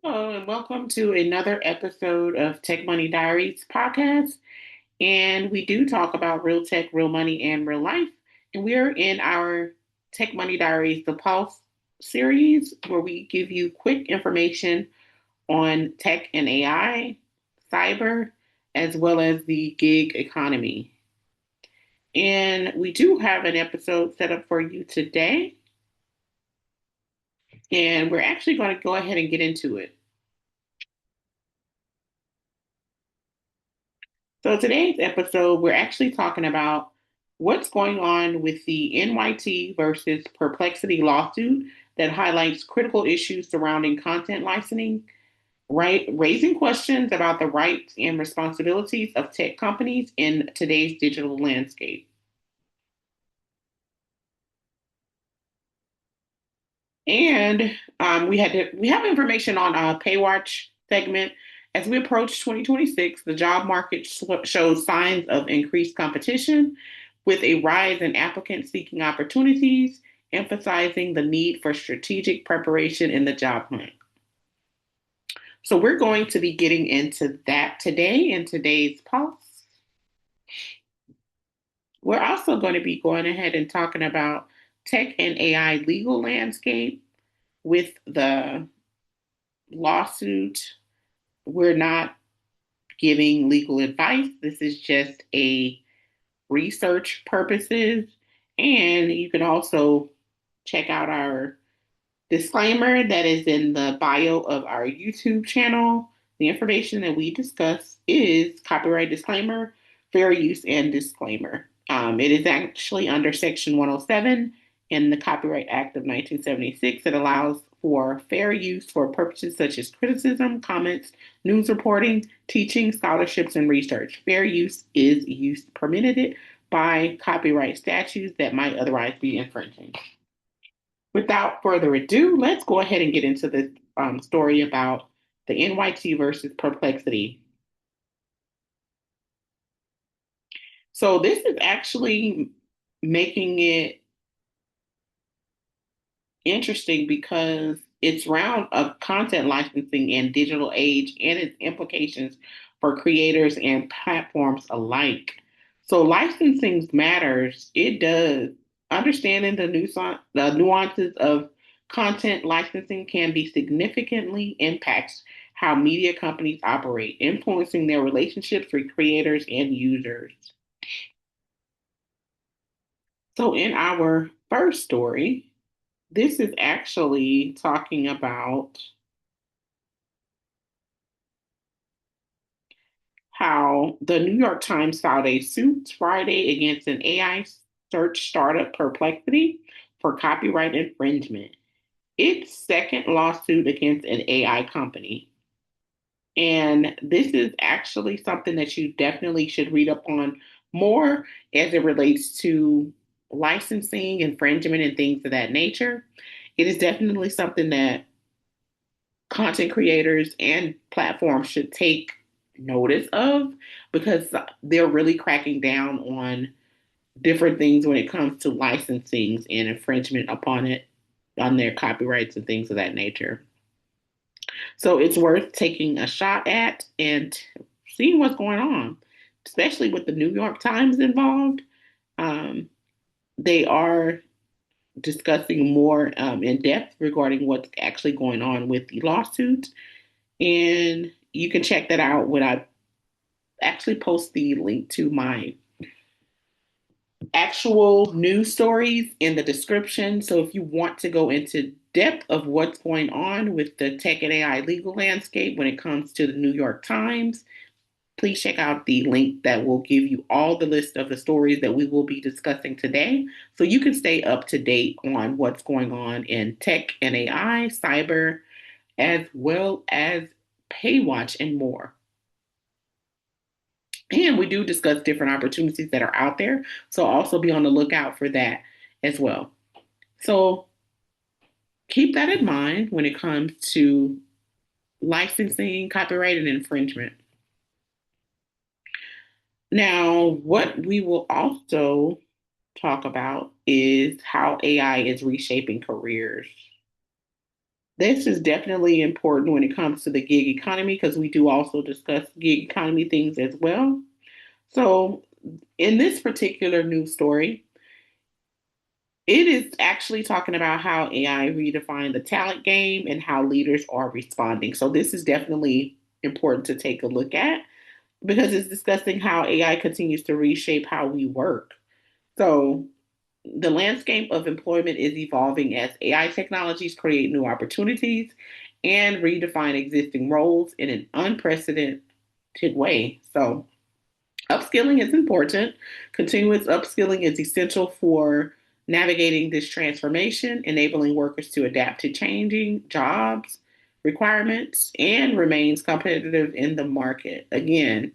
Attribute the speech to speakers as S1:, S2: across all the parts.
S1: Hello, and welcome to another episode of Tech Money Diaries podcast. And we do talk about real tech, real money, and real life. And we're in our Tech Money Diaries, the Pulse series, where we give you quick information on tech and AI, cyber, as well as the gig economy. And we do have an episode set up for you today. And we're actually going to go ahead and get into it. So today's episode, we're actually talking about what's going on with the NYT versus Perplexity lawsuit that highlights critical issues surrounding content licensing, right? Raising questions about the rights and responsibilities of tech companies in today's digital landscape. And we have information on a Paywatch segment. As we approach 2026, the job market shows signs of increased competition with a rise in applicants seeking opportunities, emphasizing the need for strategic preparation in the job hunt. So we're going to be getting into that today in today's pulse. We're also going to be going ahead and talking about tech and AI legal landscape with the lawsuit. We're not giving legal advice. This is just a research purposes. And you can also check out our disclaimer that is in the bio of our YouTube channel. The information that we discuss is copyright disclaimer, fair use, and disclaimer. It is actually under Section 107 in the Copyright Act of 1976. It allows for fair use for purposes such as criticism, comments, news reporting, teaching, scholarships, and research. Fair use is use permitted by copyright statutes that might otherwise be infringing. Without further ado, let's go ahead and get into this story about the NYT versus Perplexity. So this is actually making it interesting because it's round of content licensing and digital age and its implications for creators and platforms alike. So licensing matters. It does. Understanding the nuances of content licensing can be significantly impacts how media companies operate, influencing their relationships with creators and users. So in our first story, this is actually talking about how the New York Times filed a suit Friday against an AI search startup Perplexity for copyright infringement. Its second lawsuit against an AI company. And this is actually something that you definitely should read up on more as it relates to licensing, infringement, and things of that nature. It is definitely something that content creators and platforms should take notice of because they're really cracking down on different things when it comes to licensing and infringement upon it on their copyrights and things of that nature. So it's worth taking a shot at and seeing what's going on, especially with the New York Times involved. Um, they are discussing more in depth regarding what's actually going on with the lawsuit. And you can check that out when I actually post the link to my actual news stories in the description. So if you want to go into depth of what's going on with the tech and AI legal landscape when it comes to the New York Times, please check out the link that will give you all the list of the stories that we will be discussing today so you can stay up to date on what's going on in tech and AI, cyber, as well as Paywatch and more. And we do discuss different opportunities that are out there. So also be on the lookout for that as well. So keep that in mind when it comes to licensing, copyright, and infringement. Now, what we will also talk about is how AI is reshaping careers. This is definitely important when it comes to the gig economy because we do also discuss gig economy things as well. So, in this particular news story, it is actually talking about how AI redefined the talent game and how leaders are responding. So, this is definitely important to take a look at because it's discussing how AI continues to reshape how we work. So, the landscape of employment is evolving as AI technologies create new opportunities and redefine existing roles in an unprecedented way. So, upskilling is important. Continuous upskilling is essential for navigating this transformation, enabling workers to adapt to changing jobs requirements and remains competitive in the market. Again,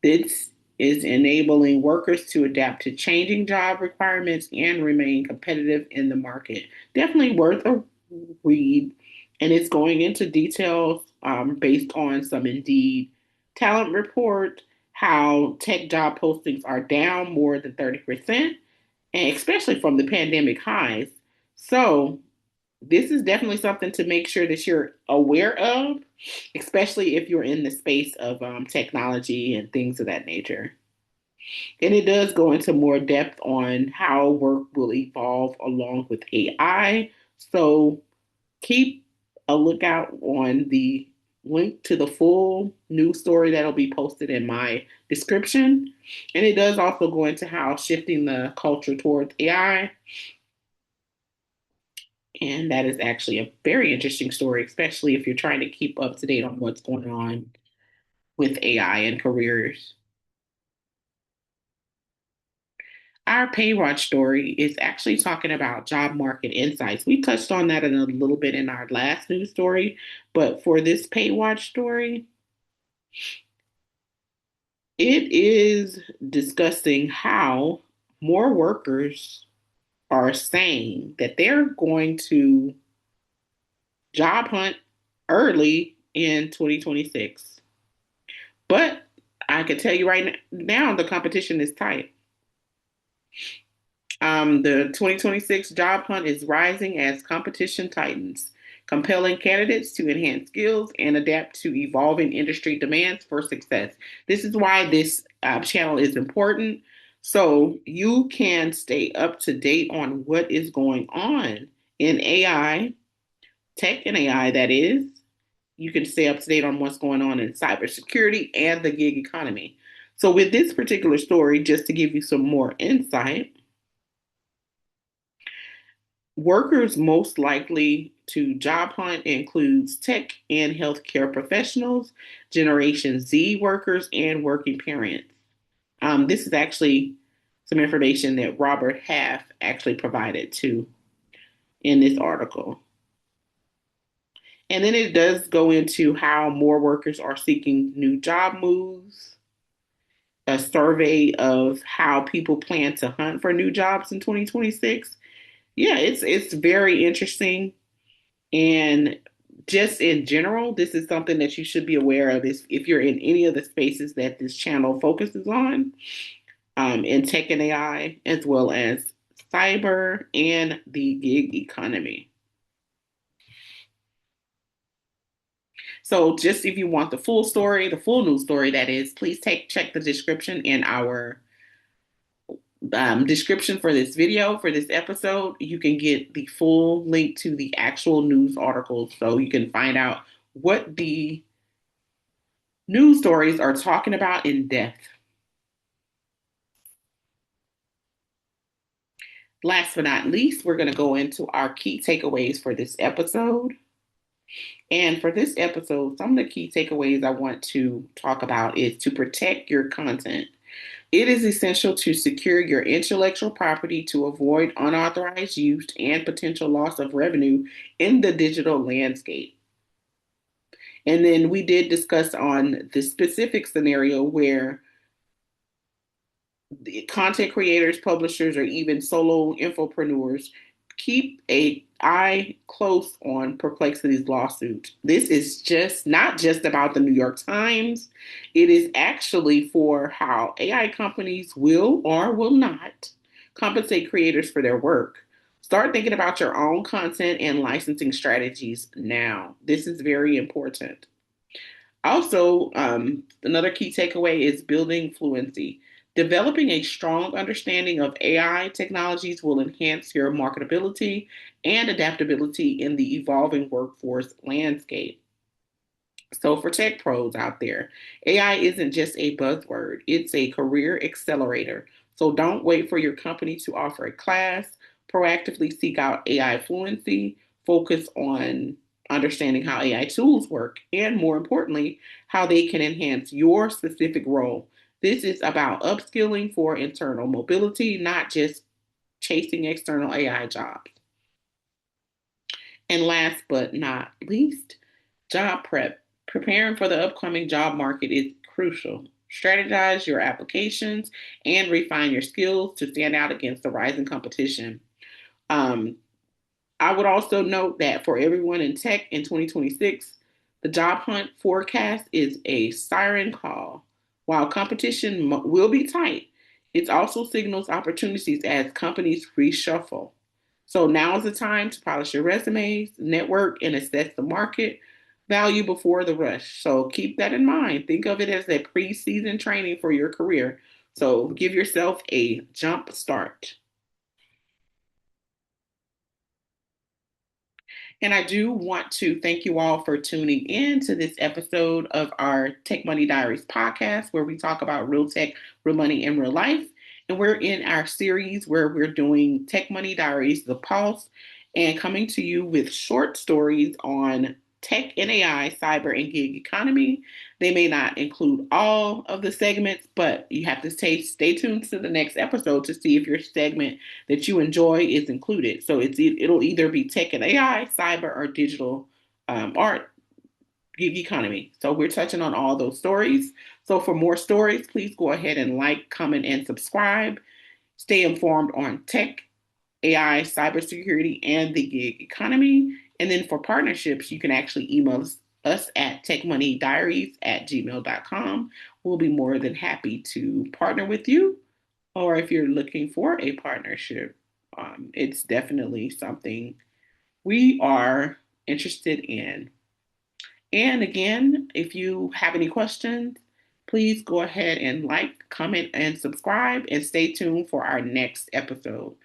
S1: this is enabling workers to adapt to changing job requirements and remain competitive in the market. Definitely worth a read. And it's going into details based on some Indeed talent report, how tech job postings are down more than 30%, and especially from the pandemic highs. So this is definitely something to make sure that you're aware of, especially if you're in the space of technology and things of that nature. And it does go into more depth on how work will evolve along with AI. So keep a lookout on the link to the full news story that'll be posted in my description. And it does also go into how shifting the culture towards AI, and that is actually a very interesting story, especially if you're trying to keep up to date on what's going on with AI and careers. Our Paywatch story is actually talking about job market insights. We touched on that in a little bit in our last news story, but for this Paywatch story, it is discussing how more workers are saying that they're going to job hunt early in 2026. But I can tell you right now, the competition is tight. The 2026 job hunt is rising as competition tightens, compelling candidates to enhance skills and adapt to evolving industry demands for success. This is why this channel is important. So you can stay up to date on what is going on in AI, tech and AI, that is. You can stay up to date on what's going on in cybersecurity and the gig economy. So, with this particular story, just to give you some more insight, workers most likely to job hunt includes tech and healthcare professionals, Generation Z workers, and working parents. This is actually some information that Robert Half actually provided to in this article. And then it does go into how more workers are seeking new job moves, a survey of how people plan to hunt for new jobs in 2026. Yeah, it's very interesting. And just in general, this is something that you should be aware of is if you're in any of the spaces that this channel focuses on, in tech and AI, as well as cyber and the gig economy. So just if you want the full story, the full news story, that is, please check the description in our description for this video, for this episode. You can get the full link to the actual news articles so you can find out what the news stories are talking about in depth. Last but not least, we're going to go into our key takeaways for this episode. And for this episode, some of the key takeaways I want to talk about is to protect your content. It is essential to secure your intellectual property to avoid unauthorized use and potential loss of revenue in the digital landscape. And then we did discuss on the specific scenario where the content creators, publishers, or even solo infopreneurs keep a eye close on Perplexity's lawsuit. This is just not just about the New York Times. It is actually for how AI companies will or will not compensate creators for their work. Start thinking about your own content and licensing strategies now. This is very important. Also, another key takeaway is building fluency. Developing a strong understanding of AI technologies will enhance your marketability and adaptability in the evolving workforce landscape. So, for tech pros out there, AI isn't just a buzzword, it's a career accelerator. So, don't wait for your company to offer a class. Proactively seek out AI fluency, focus on understanding how AI tools work, and more importantly, how they can enhance your specific role. This is about upskilling for internal mobility, not just chasing external AI jobs. And last but not least, job prep. Preparing for the upcoming job market is crucial. Strategize your applications and refine your skills to stand out against the rising competition. Um, I would also note that for everyone in tech in 2026, the job hunt forecast is a siren call. While competition will be tight, it also signals opportunities as companies reshuffle. So now is the time to polish your resumes, network, and assess the market value before the rush. So keep that in mind. Think of it as a preseason training for your career. So give yourself a jump start. And I do want to thank you all for tuning in to this episode of our Tech Money Diaries podcast, where we talk about real tech, real money, and real life. And we're in our series where we're doing Tech Money Diaries, The Pulse, and coming to you with short stories on tech and AI, cyber, and gig economy. They may not include all of the segments, but you have to stay tuned to the next episode to see if your segment that you enjoy is included. So it'll either be tech and AI, cyber, or digital art, gig economy. So we're touching on all those stories. So for more stories, please go ahead and like, comment, and subscribe. Stay informed on tech, AI, cybersecurity, and the gig economy. And then for partnerships, you can actually email us at techmoneydiaries@gmail.com. We'll be more than happy to partner with you. Or if you're looking for a partnership, it's definitely something we are interested in. And again, if you have any questions, please go ahead and like, comment, and subscribe, and stay tuned for our next episode.